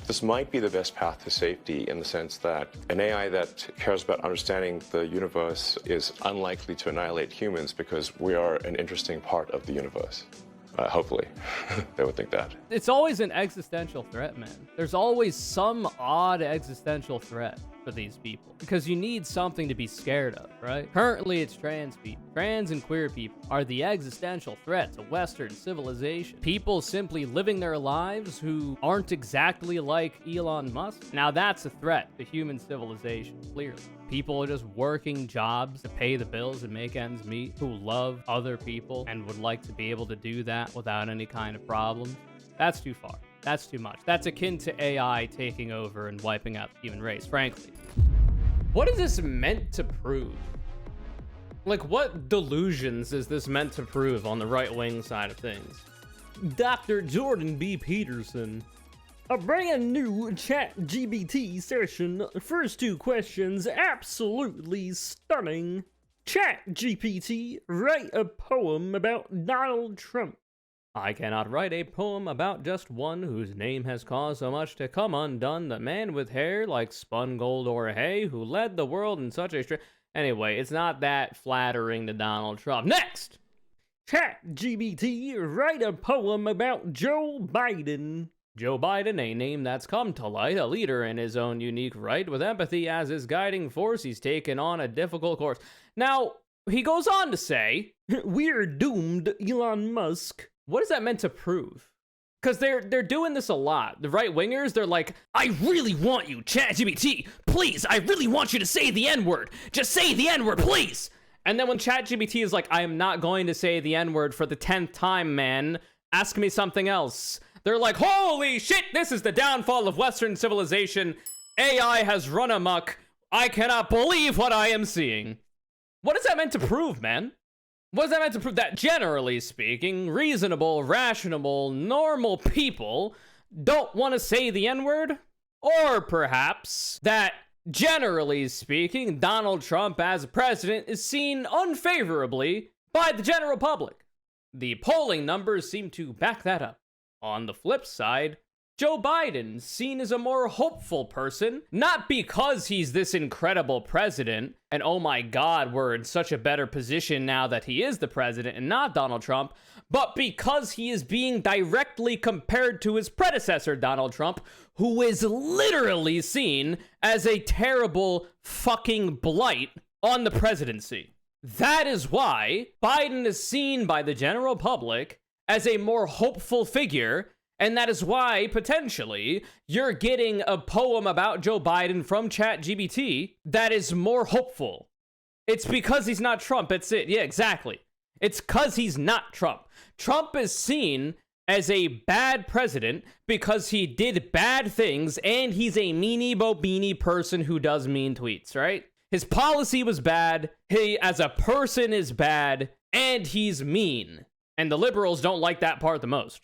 This might be the best path to safety in the sense that an AI that cares about understanding the universe is unlikely to annihilate humans because we are an interesting part of the universe. Hopefully, they would think that. It's always an existential threat, man. There's always some odd existential threat for these people because you need something to be scared of, right? Currently, it's trans people. Trans and queer people are the existential threat to Western civilization. People simply living their lives who aren't exactly like Elon Musk. Now, that's a threat to human civilization, clearly. People are just working jobs to pay the bills and make ends meet, who love other people and would like to be able to do that without any kind of problem. That's too far. That's too much. That's akin to AI taking over and wiping out the human race, frankly. What is this meant to prove? Like, what delusions is this meant to prove on the right-wing side of things? Dr. Jordan B. Peterson. A brand new ChatGPT session. First two questions, absolutely stunning. ChatGPT, write a poem about Donald Trump. I cannot write a poem about just one whose name has caused so much to come undone. The man with hair like spun gold or hay who led the world in such a Anyway, it's not that flattering to Donald Trump. Next! ChatGPT, write a poem about Joe Biden. Joe Biden, a name that's come to light, a leader in his own unique right, with empathy as his guiding force, he's taken on a difficult course. Now, he goes on to say, we're doomed, Elon Musk. What is that meant to prove? Because they're doing this a lot. The right-wingers, they're like, I really want you, ChatGPT, please, I really want you to say the N-word. Just say the N-word, please. And then when ChatGPT is like, I am not going to say the N-word for the 10th time, man, ask me something else. They're like, holy shit, this is the downfall of Western civilization. AI has run amok. I cannot believe what I am seeing. What is that meant to prove, man? What is that meant to prove? That generally speaking, reasonable, rational, normal people don't want to say the N-word? Or perhaps that, generally speaking, Donald Trump as president is seen unfavorably by the general public. The polling numbers seem to back that up. On the flip side, Joe Biden, seen as a more hopeful person, not because he's this incredible president, and oh my god, we're in such a better position now that he is the president and not Donald Trump, but because he is being directly compared to his predecessor, Donald Trump, who is literally seen as a terrible fucking blight on the presidency. That is why Biden is seen by the general public as a more hopeful figure, and that is why, potentially, you're getting a poem about Joe Biden from ChatGPT that is more hopeful. It's because he's not Trump, it's it. Yeah, exactly. It's because he's not Trump. Trump is seen as a bad president because he did bad things, and he's a meanie-bo-beanie person who does mean tweets, right? His policy was bad, he as a person is bad, and he's mean. And the liberals don't like that part the most.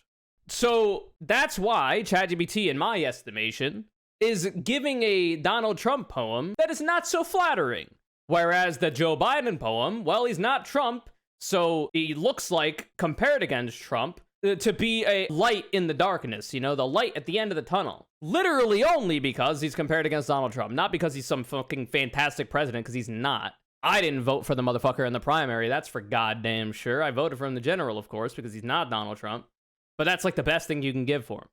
So that's why ChatGPT, in my estimation, is giving a Donald Trump poem that is not so flattering. Whereas the Joe Biden poem, well, he's not Trump, so he looks like, compared against Trump, to be a light in the darkness, you know, the light at the end of the tunnel. Literally only because he's compared against Donald Trump, not because he's some fucking fantastic president, because he's not. I didn't vote for the motherfucker in the primary, that's for goddamn sure. I voted for him in the general, of course, because he's not Donald Trump. But that's like the best thing you can give for him.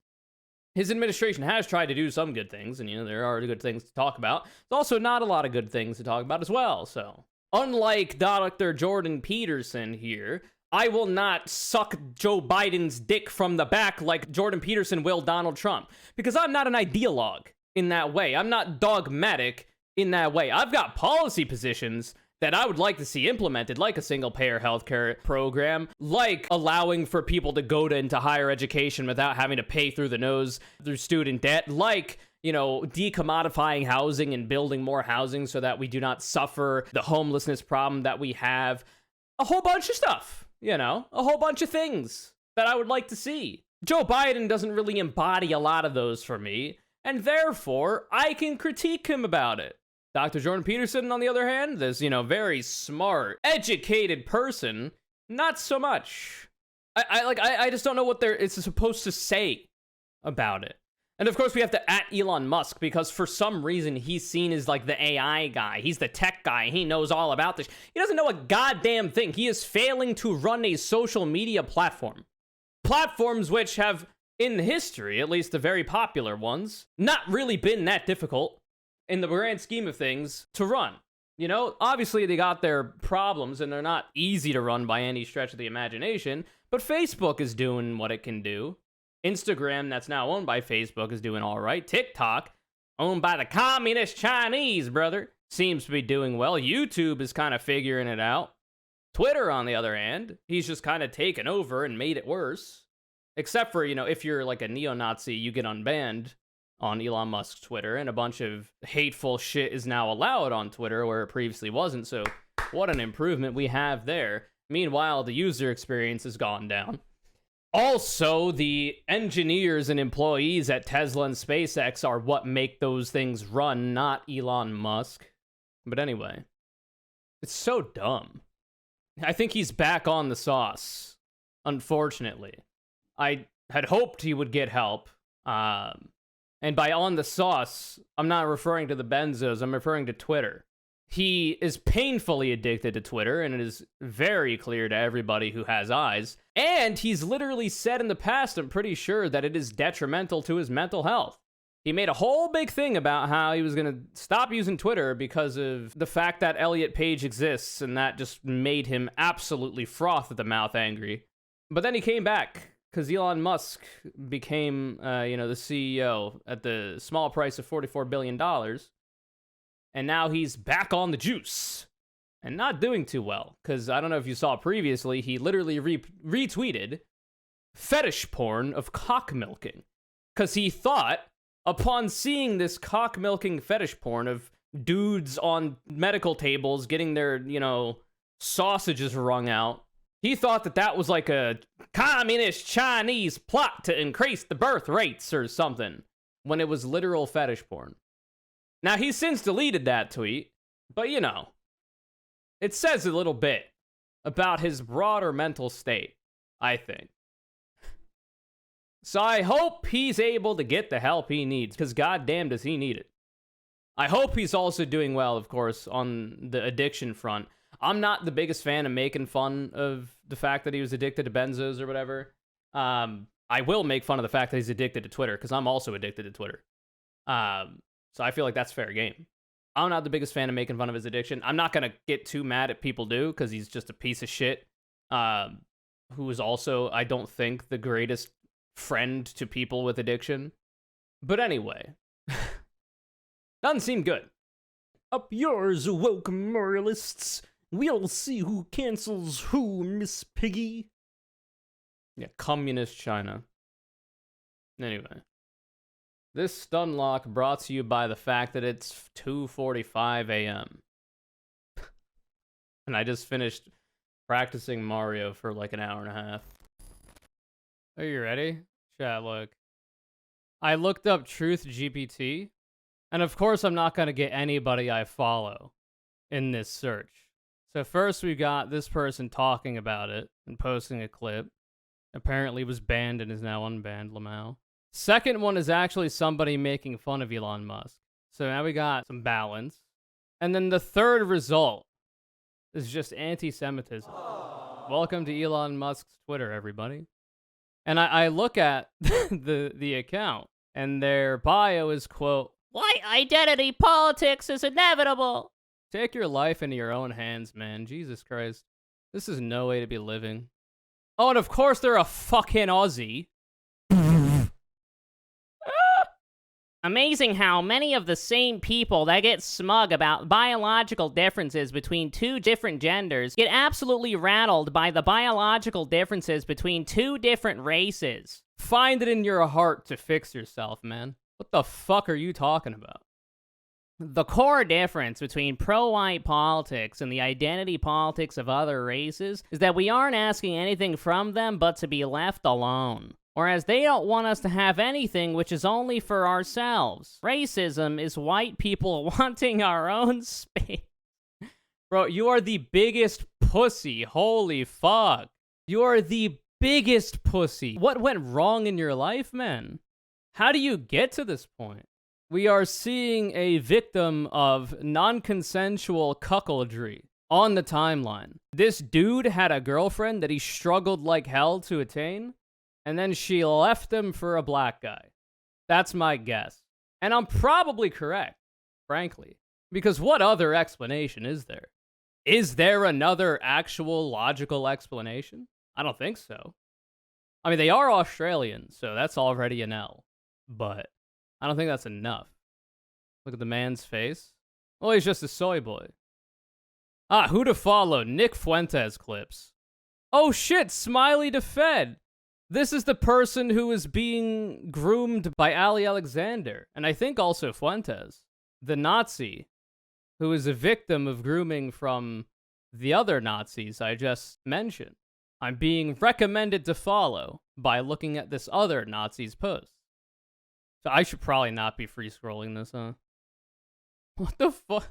His administration has tried to do some good things, and, you know, there are good things to talk about. There's also not a lot of good things to talk about as well, so. Unlike Dr. Jordan Peterson here, I will not suck Joe Biden's dick from the back like Jordan Peterson will Donald Trump, because I'm not an ideologue in that way. I'm not dogmatic in that way. I've got policy positions that I would like to see implemented, like a single-payer healthcare program, like allowing for people to go into higher education without having to pay through the nose through student debt, like, you know, decommodifying housing and building more housing so that we do not suffer the homelessness problem that we have. A whole bunch of stuff, you know, a whole bunch of things that I would like to see. Joe Biden doesn't really embody a lot of those for me, and therefore, I can critique him about it. Dr. Jordan Peterson, on the other hand, this, you know, very smart, educated person, not so much. I just don't know what it's supposed to say about it. And of course, we have to at Elon Musk because for some reason he's seen as like the AI guy. He's the tech guy. He knows all about this. He doesn't know a goddamn thing. He is failing to run a social media platform. Platforms which have, in history, at least the very popular ones, not really been that difficult in the grand scheme of things to run. You know, obviously they got their problems and they're not easy to run by any stretch of the imagination, but Facebook is doing what it can do. Instagram, that's now owned by Facebook, is doing all right. TikTok, owned by the communist Chinese, brother, seems to be doing well. YouTube is kind of figuring it out. Twitter, on the other hand, he's just kind of taken over and made it worse. Except for, you know, if you're like a neo-Nazi, you get unbanned on Elon Musk's Twitter, and a bunch of hateful shit is now allowed on Twitter where it previously wasn't, so what an improvement we have there. Meanwhile, the user experience has gone down. Also, the engineers and employees at Tesla and SpaceX are what make those things run, not Elon Musk. But anyway, it's so dumb. I think he's back on the sauce, unfortunately. I had hoped he would get help. And by on the sauce, I'm not referring to the benzos, I'm referring to Twitter. He is painfully addicted to Twitter, and it is very clear to everybody who has eyes. And he's literally said in the past, I'm pretty sure, that it is detrimental to his mental health. He made a whole big thing about how he was going to stop using Twitter because of the fact that Elliot Page exists, and that just made him absolutely froth at the mouth angry. But then he came back, because Elon Musk became, the CEO at the small price of $44 billion. And now he's back on the juice. And not doing too well. Because I don't know if you saw previously, he literally retweeted fetish porn of cock milking. Because he thought, upon seeing this cock milking fetish porn of dudes on medical tables getting their, sausages wrung out, he thought that that was like a communist Chinese plot to increase the birth rates or something, when it was literal fetish porn. Now, he's since deleted that tweet, but it says a little bit about his broader mental state, I think. So I hope he's able to get the help he needs, because goddamn does he need it. I hope he's also doing well, of course, on the addiction front. I'm not the biggest fan of making fun of the fact that he was addicted to benzos or whatever. I will make fun of the fact that he's addicted to Twitter, because I'm also addicted to Twitter. So I feel like that's fair game. I'm not the biggest fan of making fun of his addiction. I'm not going to get too mad at people do, because he's just a piece of shit. Who is also, I don't think, the greatest friend to people with addiction. But anyway. Doesn't seem good. Up yours, woke moralists. We'll see who cancels who, Miss Piggy. Yeah, communist China. Anyway. This stun lock brought to you by the fact that it's 2:45 a.m. And I just finished practicing Mario for like an hour and a half. Are you ready? Chat, look. I looked up Truth GPT, and of course I'm not going to get anybody I follow in this search. So first we got this person talking about it and posting a clip. Apparently was banned and is now unbanned, Lamau. Second one is actually somebody making fun of Elon Musk. So now we got some balance. And then the third result is just anti-Semitism. Welcome to Elon Musk's Twitter, everybody. And I look at the account, and their bio is, quote, "White identity politics is inevitable." Take your life into your own hands, man. Jesus Christ. This is no way to be living. Oh, and of course they're a fucking Aussie. Amazing how many of the same people that get smug about biological differences between two different genders get absolutely rattled by the biological differences between two different races. Find it in your heart to fix yourself, man. What the fuck are you talking about? The core difference between pro-white politics and the identity politics of other races is that we aren't asking anything from them but to be left alone. Whereas they don't want us to have anything which is only for ourselves. Racism is white people wanting our own space. Bro, you are the biggest pussy. Holy fuck. You are the biggest pussy. What went wrong in your life, man? How do you get to this point? We are seeing a victim of non-consensual cuckoldry on the timeline. This dude had a girlfriend that he struggled like hell to attain, and then she left him for a black guy. That's my guess. And I'm probably correct, frankly. Because what other explanation is there? Is there another actual logical explanation? I don't think so. I mean, they are Australian, so that's already an L. But I don't think that's enough. Look at the man's face. Oh, he's just a soy boy. Ah, who to follow? Nick Fuentes clips. Oh shit, Smiley to Fed. This is the person who is being groomed by Ali Alexander, and I think also Fuentes, the Nazi, who is a victim of grooming from the other Nazis I just mentioned. I'm being recommended to follow by looking at this other Nazi's post. So I should probably not be free scrolling this, huh? What the fuck?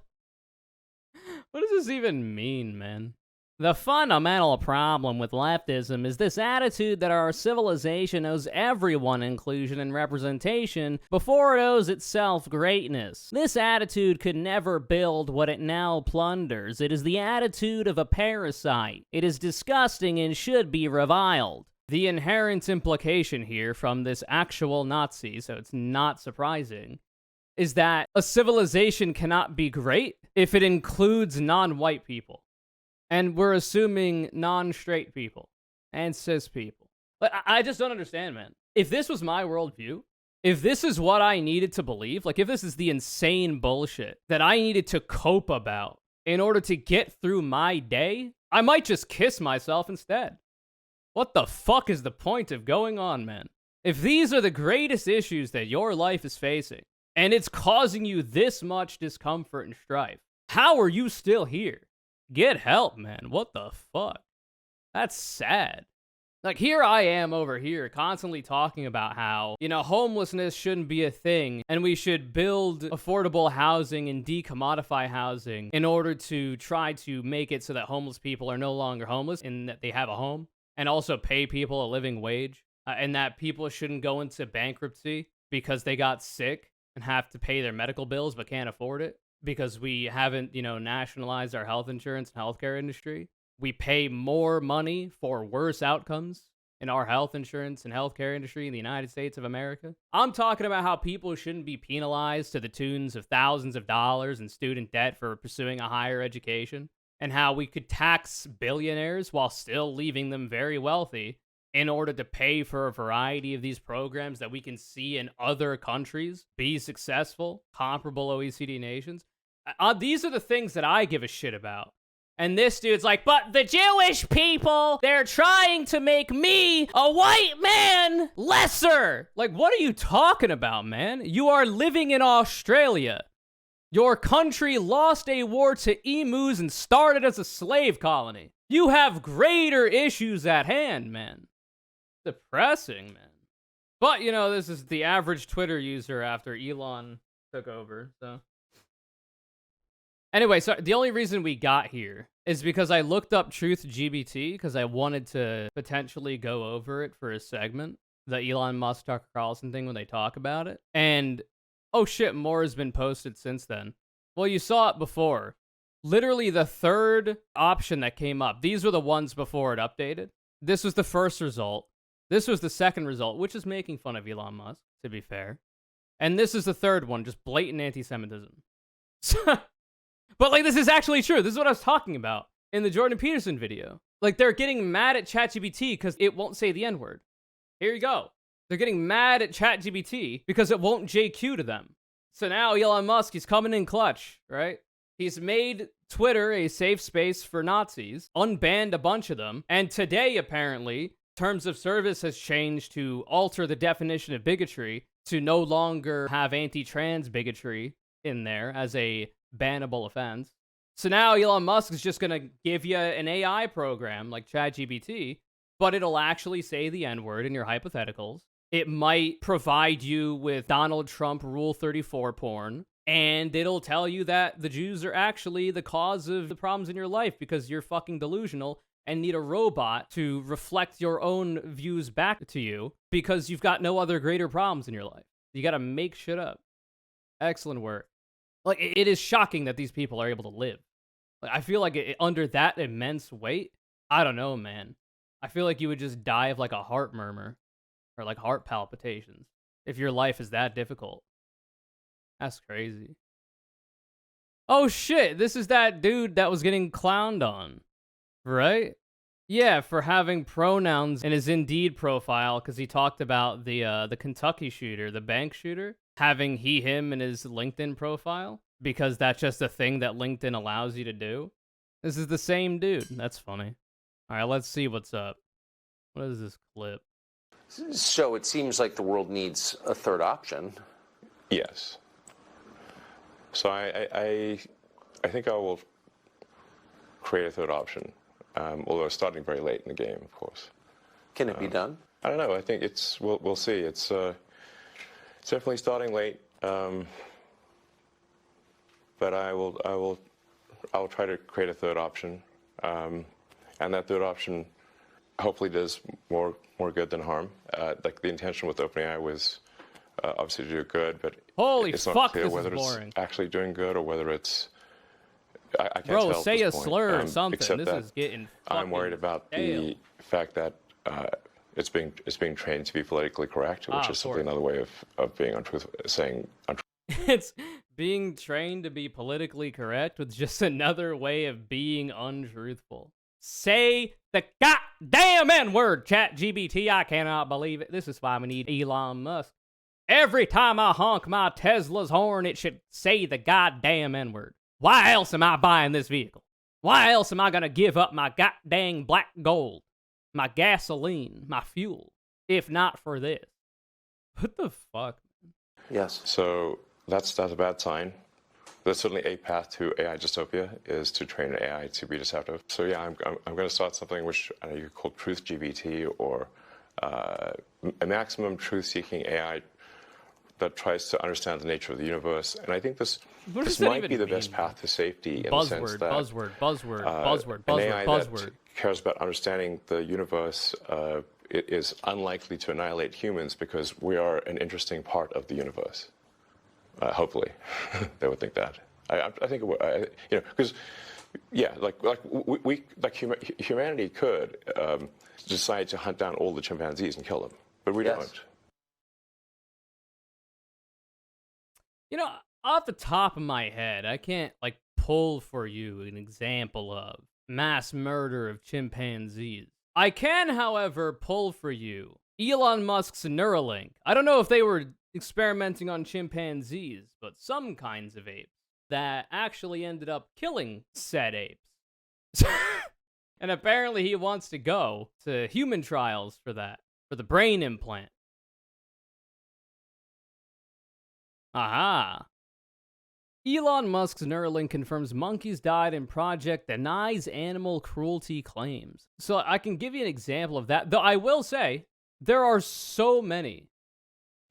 What does this even mean, man? The fundamental problem with leftism is this attitude that our civilization owes everyone inclusion and representation before it owes itself greatness. This attitude could never build what it now plunders. It is the attitude of a parasite. It is disgusting and should be reviled. The inherent implication here from this actual Nazi, so it's not surprising, is that a civilization cannot be great if it includes non-white people. And we're assuming non-straight people and cis people. Like, I just don't understand, man. If this was my worldview, if this is what I needed to believe, like if this is the insane bullshit that I needed to cope about in order to get through my day, I might just kiss myself instead. What the fuck is the point of going on, man? If these are the greatest issues that your life is facing, and it's causing you this much discomfort and strife, how are you still here? Get help, man. What the fuck? That's sad. Like, here I am over here constantly talking about how, homelessness shouldn't be a thing, and we should build affordable housing and decommodify housing in order to try to make it so that homeless people are no longer homeless and that they have a home, and also pay people a living wage, and that people shouldn't go into bankruptcy because they got sick and have to pay their medical bills but can't afford it. Because we haven't, nationalized our health insurance and healthcare industry. We pay more money for worse outcomes in our health insurance and healthcare industry in the United States of America. I'm talking about how people shouldn't be penalized to the tunes of thousands of dollars in student debt for pursuing a higher education, and how we could tax billionaires while still leaving them very wealthy in order to pay for a variety of these programs that we can see in other countries be successful, comparable OECD nations. These are the things that I give a shit about. And this dude's like, but the Jewish people, they're trying to make me, a white man, lesser. Like, what are you talking about, man? You are living in Australia. Your country lost a war to emus and started as a slave colony. You have greater issues at hand, man. Depressing, man. But, this is the average Twitter user after Elon took over, so. Anyway, so the only reason we got here is because I looked up TruthGPT because I wanted to potentially go over it for a segment, the Elon Musk Tucker Carlson thing when they talk about it. And, oh shit, more has been posted since then. Well, you saw it before. Literally the third option that came up. These were the ones before it updated. This was the first result. This was the second result, which is making fun of Elon Musk, to be fair. And this is the third one, just blatant anti-Semitism. But, this is actually true. This is what I was talking about in the Jordan Peterson video. They're getting mad at ChatGPT because it won't say the N-word. Here you go. They're getting mad at ChatGPT because it won't JQ to them. So now Elon Musk, he's coming in clutch, right? He's made Twitter a safe space for Nazis, unbanned a bunch of them, and today, apparently, terms of service has changed to alter the definition of bigotry to no longer have anti-trans bigotry in there as a bannable offense. So now Elon Musk is just going to give you an AI program like ChatGPT, but it'll actually say the N-word in your hypotheticals. It might provide you with Donald Trump Rule 34 porn, and it'll tell you that the Jews are actually the cause of the problems in your life because you're fucking delusional and need a robot to reflect your own views back to you because you've got no other greater problems in your life. You gotta make shit up. Excellent work. Like, it is shocking that these people are able to live. Like, I feel like under that immense weight, I don't know, man. I feel like you would just die of like a heart murmur or like heart palpitations if your life is that difficult. That's crazy. Oh shit, this is that dude that was getting clowned on, right? Yeah, for having pronouns in his Indeed profile because he talked about the Kentucky shooter, the bank shooter, having he, him in his LinkedIn profile because that's just a thing that LinkedIn allows you to do. This is the same dude. That's funny. All right, let's see what's up. What is this clip? So it seems like the world needs a third option. Yes. So I think I will create a third option, although starting very late in the game, of course. Can it be done? I don't know. I think we'll see. It's definitely starting late, but I'll try to create a third option, and that third option hopefully does more good than harm. Like the intention with OpenAI was obviously to do good, but Holy it's fuck, not clear this whether is it's boring. actually doing good or whether it's. I can't Bro, tell at say this a point, slur or something. except This that is getting I'm worried fucking about stale. the fact that it's being trained to be politically correct, which of is simply course. another way of being saying It's being trained to be politically correct with just another way of being untruthful. Say the goddamn N-word, ChatGPT. I cannot believe it. This is why we need Elon Musk. Every time I honk my Tesla's horn, it should say the goddamn N-word. Why else am I buying this vehicle? Why else am I gonna give up my goddamn black gold, my gasoline, my fuel, if not for this? What the fuck? Yes. So that's a bad sign. There's certainly a path to AI dystopia is to train an AI to be deceptive. So yeah, I'm going to start something which I know you call truth GPT or a maximum truth-seeking AI that tries to understand the nature of the universe. And I think this might be the best path to safety in the sense that an AI that cares about understanding the universe it is unlikely to annihilate humans because we are an interesting part of the universe. Hopefully, they would think that. I think it would, because yeah, humanity could decide to hunt down all the chimpanzees and kill them, but we don't. You know, off the top of my head, I can't like pull for you an example of mass murder of chimpanzees. I can, however, pull for you Elon Musk's Neuralink. I don't know if they were experimenting on chimpanzees, but some kinds of apes that actually ended up killing said apes. And apparently he wants to go to human trials for that, for the brain implant. Aha. Elon Musk's Neuralink confirms monkeys died in project denies animal cruelty claims. So I can give you an example of that, though I will say there are so many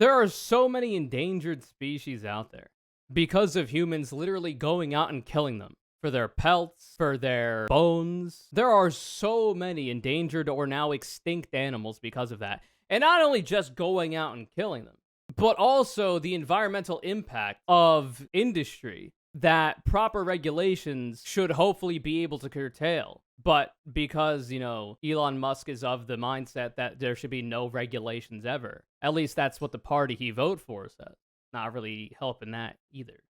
endangered species out there because of humans literally going out and killing them for their pelts, for their bones. There are so many endangered or now extinct animals because of that. And not only just going out and killing them, but also the environmental impact of industry that proper regulations should hopefully be able to curtail. But because, Elon Musk is of the mindset that there should be no regulations ever, at least that's what the party he voted for says. Not really helping that either.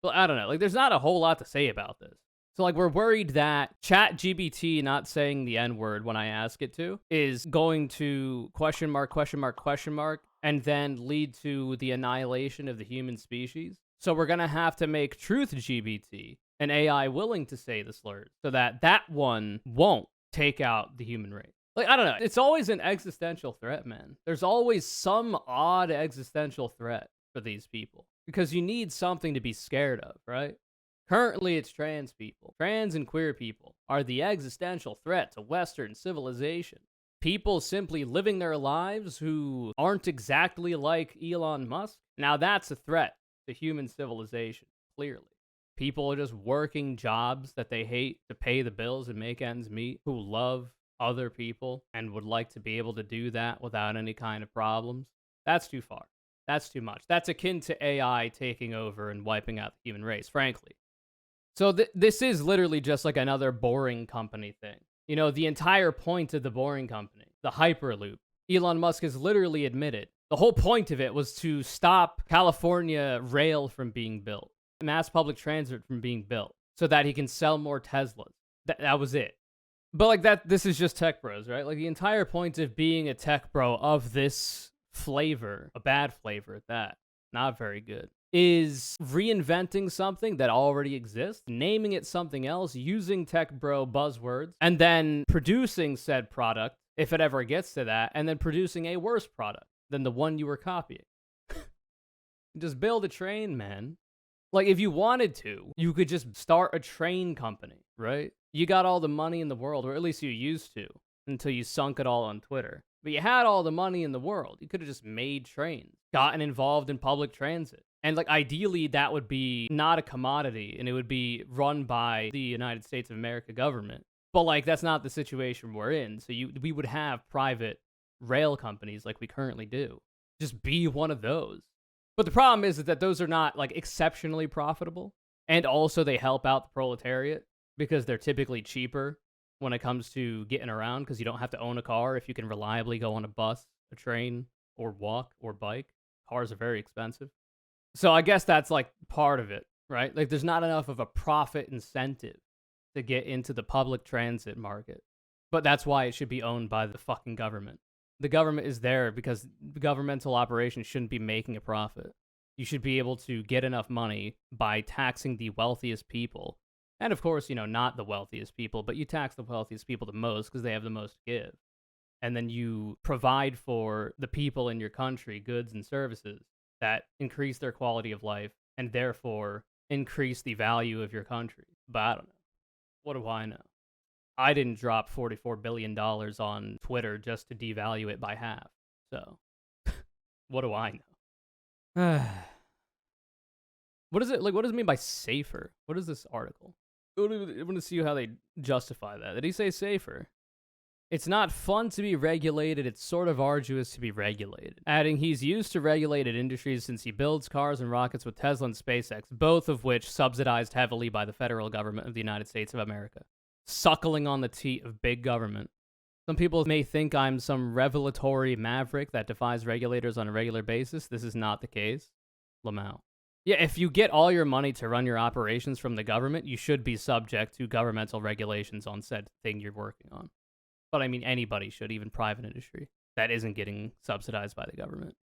But I don't know. There's not a whole lot to say about this. So, we're worried that ChatGPT not saying the N-word when I ask it to is going to question mark, and then lead to the annihilation of the human species. So we're going to have to make TruthGPT an AI willing to say the slurs so that one won't take out the human race. I don't know. It's always an existential threat, man. There's always some odd existential threat for these people because you need something to be scared of, right? Currently, it's trans people. Trans and queer people are the existential threat to Western civilization. People simply living their lives who aren't exactly like Elon Musk. Now that's a threat to human civilization, clearly. People are just working jobs that they hate to pay the bills and make ends meet, who love other people and would like to be able to do that without any kind of problems. That's too far. That's too much. That's akin to AI taking over and wiping out the human race, frankly. So this is literally just like another Boring Company thing. You know, the entire point of the Boring Company, the Hyperloop, Elon Musk has literally admitted the whole point of it was to stop California rail from being built, mass public transit from being built, so that he can sell more Teslas. That was it. But like that, this is just tech bros, right? Like the entire point of being a tech bro of this flavor, a bad flavor at that, not very good, is reinventing something that already exists, naming it something else, using tech bro buzzwords, and then producing said product, if it ever gets to that, and then producing a worse product than the one you were copying. Just build a train, man. Like, if you wanted to, you could just start a train company, right? You got all the money in the world, or at least you used to, until you sunk it all on Twitter. But you had all the money in the world. You could have just made trains, gotten involved in public transit. And, like, ideally, that would be not a commodity, and it would be run by the United States of America government. But, like, that's not the situation we're in. So we would have private rail companies like we currently do. Just be one of those. But the problem is that those are not, like, exceptionally profitable. And also they help out the proletariat because they're typically cheaper when it comes to getting around, because you don't have to own a car if you can reliably go on a bus, a train, or walk, or bike. Cars are very expensive. So I guess that's, like, part of it, right? Like, there's not enough of a profit incentive to get into the public transit market. But that's why it should be owned by the fucking government. The government is there because governmental operations shouldn't be making a profit. You should be able to get enough money by taxing the wealthiest people. And of course, you know, not the wealthiest people, but you tax the wealthiest people the most because they have the most to give. And then you provide for the people in your country goods and services that increase their quality of life and therefore increase the value of your country. But I don't know. What do I know? I didn't drop $44 billion on Twitter just to devalue it by half. So, what do I know? What is it like? What does it mean by safer? What is this article? I want to see how they justify that. Did he say safer? It's not fun to be regulated. It's sort of arduous to be regulated. Adding, he's used to regulated industries since he builds cars and rockets with Tesla and SpaceX, both of which subsidized heavily by the federal government of the United States of America. Suckling on the teat of big government. Some people may think I'm some revelatory maverick that defies regulators on a regular basis. This is not the case. Lamau. Yeah, if you get all your money to run your operations from the government, you should be subject to governmental regulations on said thing you're working on. But I mean, anybody should, even private industry, that isn't getting subsidized by the government.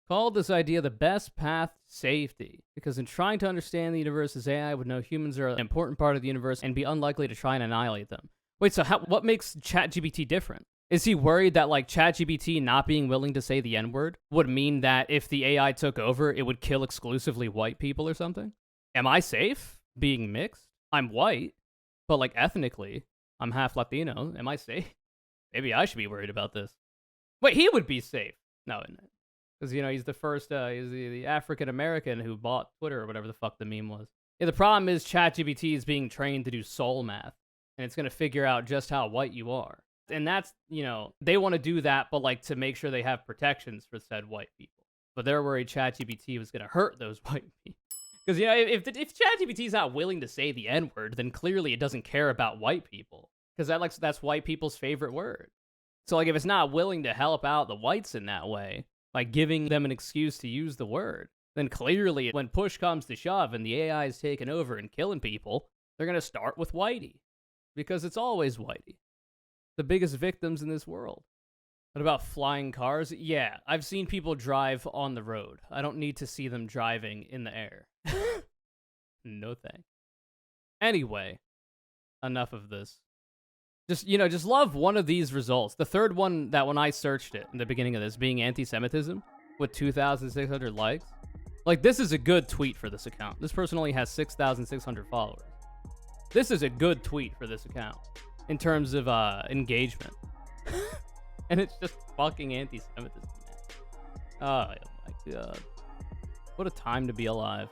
Called this idea the best path to safety, because in trying to understand the universe as AI would know humans are an important part of the universe and be unlikely to try and annihilate them. Wait, so what makes ChatGPT different? Is he worried that, like, ChatGPT not being willing to say the N-word would mean that if the AI took over, it would kill exclusively white people or something? Am I safe being mixed? I'm white, but, like, ethnically, I'm half Latino. Am I safe? Maybe I should be worried about this. Wait, he would be safe. No, because, you know, he's the first, he's the African-American who bought Twitter or whatever the fuck the meme was. Yeah, the problem is ChatGPT is being trained to do soul math, and it's going to figure out just how white you are. And that's, you know, they want to do that, but, like, to make sure they have protections for said white people. But they're worried ChatGPT was going to hurt those white people. Because, you know, if ChatGPT is not willing to say the N-word, then clearly it doesn't care about white people. Because that's white people's favorite word. So, like, if it's not willing to help out the whites in that way, like giving them an excuse to use the word, then clearly when push comes to shove and the AI is taking over and killing people, they're going to start with whitey. Because it's always whitey. The biggest victims in this world. What about flying cars? Yeah, I've seen people drive on the road. I don't need to see them driving in the air. No thanks. Anyway, enough of this. Just love one of these results. The third one, that when I searched it in the beginning of this, being anti-Semitism with 2,600 likes. Like, this is a good tweet for this account. This person only has 6,600 followers. This is a good tweet for this account in terms of engagement. And it's just fucking anti-Semitism, man. Oh my god. What a time to be alive.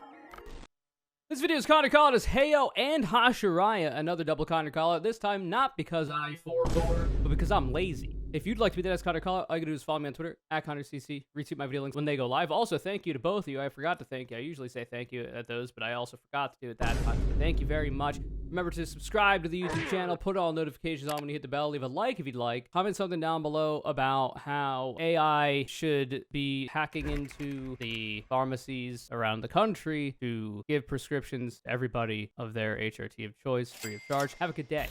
This video is Connor Callout as Heyo and Hashiraya, another double Connor Callout, this time not because I forbore, but because I'm lazy. If you'd like to be the next Connor Callout, all you gotta do is follow me on Twitter, @ConnorCC, retweet my video links when they go live. Also, thank you to both of you. I forgot to thank you. I usually say thank you at those, but I also forgot to do it that time. So thank you very much. Remember to subscribe to the YouTube channel, put all notifications on when you hit the bell, leave a like if you'd like. Comment something down below about how AI should be hacking into the pharmacies around the country to give prescriptions to everybody of their HRT of choice free of charge. Have a good day.